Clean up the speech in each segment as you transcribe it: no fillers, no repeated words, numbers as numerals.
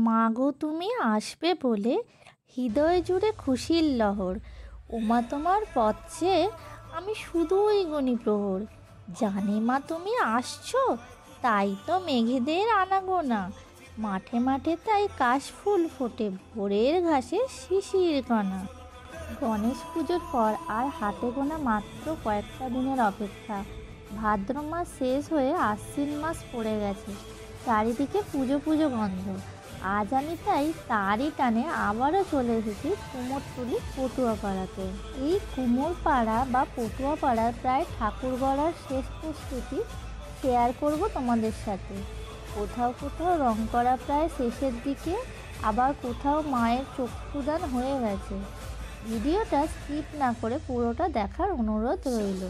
মাগো তুমি আসবে বলে হৃদয় জুড়ে খুশির লহর, ওমা তোমার পথ চেয়ে আমি শুধুই গুনি প্রহর। জানি মা তুমি আসছো, তাই তো মেঘেদের আনাগোনা, মাঠে মাঠে তাই কাশফুল ফোটে ভোরের ঘাসে শিশির কণা। গণেশ পুজোর পর আর হাতে গোনা মাত্র কয়েকটা দিনের অপেক্ষা। ভাদ্র মাস শেষ হয়ে আশ্বিন মাস পড়ে গেছে, চারিদিকে পুজো পুজো গন্ধ। আজ আমি তাই তারই টানে আবারও চলে এসেছি কুমোরটুলি পটুয়াপাড়াতে। এই কুমোরপাড়া বা পটুয়াপাড়ার প্রায় ঠাকুর গড়ার শেষ প্রস্তুতি শেয়ার করব তোমাদের সাথে। কোথাও কোথাও রং করা প্রায় শেষের দিকে, আবার কোথাও মায়ের চক্ষুদান হয়ে গেছে। ভিডিওটা স্কিপ না করে পুরোটা দেখার অনুরোধ রইল।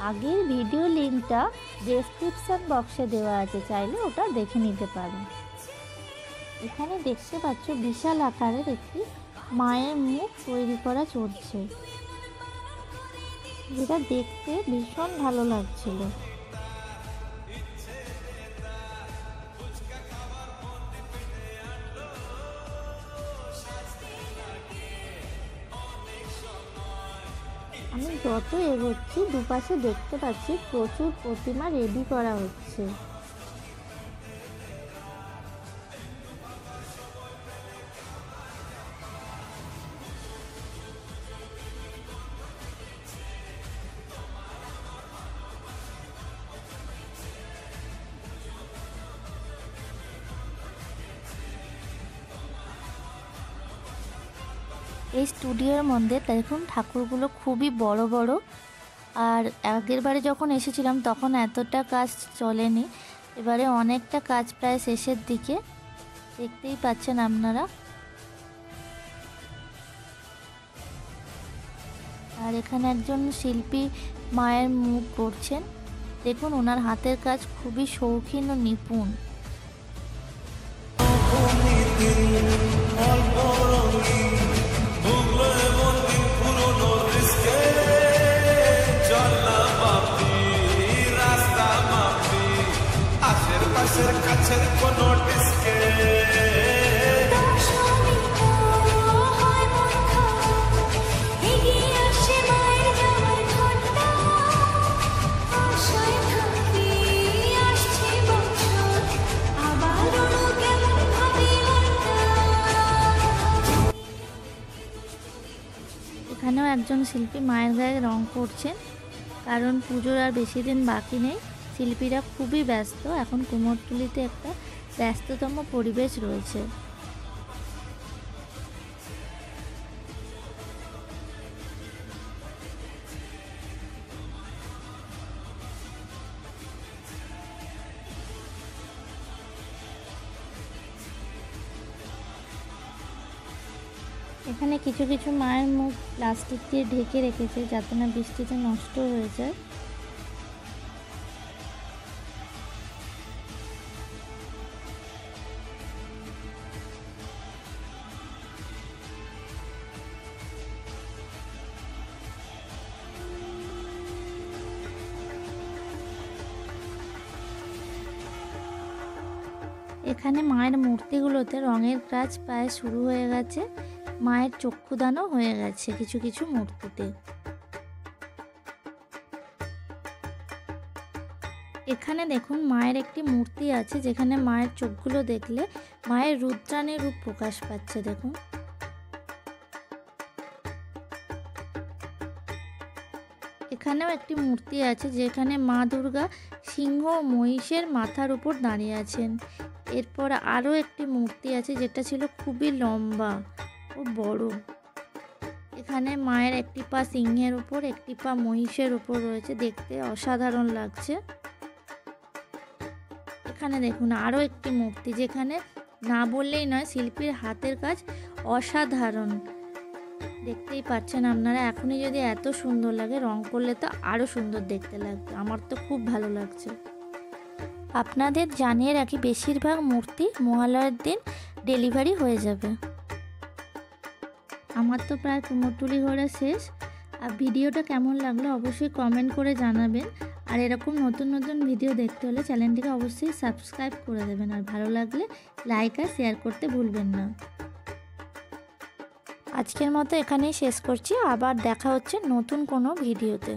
আগের ভিডিও লিঙ্কটা ডেসক্রিপশন বক্সে দেওয়া আছে, চাইলে ওটা দেখে নিতে পারো। এখানে দেখতে পাচ্ছ বিশাল আকারের একটি মায়ের মুখ তৈরি করা চলছে, যেটা দেখতে ভীষণ ভালো লাগছিল। আমি যত এগোচ্ছি দুপাশে দেখতে পাচ্ছি প্রচুর প্রতিমা রেডি করা হচ্ছে। এই স্টুডিওর মধ্যে দেখুন ঠাকুরগুলো খুবই বড় বড়, আর আগের বারে যখন এসেছিলাম তখন এতটা কাজ চলেনি, এবারে অনেকটা কাজ প্রায় শেষের দিকে, দেখতেই পাচ্ছেন আপনারা। আর এখানে একজন শিল্পী মায়ের মুখ করছেন, দেখুন ওনার হাতের কাজ খুবই শৌখিন ও নিপুণ। এখানেও একজন শিল্পী মায়ের গায়ে রং করছেন, কারণ পুজোর আর বেশি দিন বাকি নেই। শিল্পীরা খুবই ব্যস্ত, এখন কুমোরটুলিতে একটা ব্যস্ততম পরিবেশ রয়েছে। এখানে কিছু কিছু মায়ের মুখ প্লাস্টিক দিয়ে ঢেকে রেখেছে, যাতে না বৃষ্টিতে নষ্ট হয়ে যায়। এখানে মায়ের মূর্তিগুলোতে রঙের কাজ প্রায় শুরু হয়ে গেছে, মায়ের চক্ষুদানও হয়ে গেছে কিছু কিছু মূর্তিতে। এখানে দেখুন মায়ের একটি মূর্তি আছে, যেখানে মায়ের চোখগুলো দেখলে মায়ের রুদ্রাণী রূপ প্রকাশ পাচ্ছে। দেখুন এখানেও একটি মূর্তি আছে, যেখানে মা দুর্গা সিংহ ও মহিষের মাথার উপর দাঁড়িয়ে আছেন। এরপর আরও একটি মূর্তি আছে, যেটা ছিল খুবই লম্বা ও বড়। এখানে মায়ের একটি পা সিংহের উপর, একটি পা মহিষের উপর রয়েছে, দেখতে অসাধারণ লাগছে। এখানে দেখুন আরও একটি মূর্তি, যেখানে না বললেই নয়, শিল্পীর হাতের কাজ অসাধারণ। দেখতেই পাচ্ছেন আপনারা, এখনই যদি এত সুন্দর লাগে, রং করলে তো আরও সুন্দর দেখতে লাগবে। আমার তো খুব ভালো লাগছে। আপনাদের জানিয়ে রাখি, বেশিরভাগ মূর্তি মহালয়ার দিন ডেলিভারি হয়ে যাবে। আমার তো প্রায় কুমোরটুলি ঘোরা শেষ, আর ভিডিওটা কেমন লাগলো অবশ্যই কমেন্ট করে জানাবেন। আর এরকম নতুন নতুন ভিডিও দেখতে হলে চ্যানেলটিকে অবশ্যই সাবস্ক্রাইব করে দেবেন। আর ভালো লাগলে লাইক আর শেয়ার করতে ভুলবেন না। আজকের মতো এখানেই শেষ করছি, আবার দেখা হচ্ছে নতুন কোনো ভিডিওতে।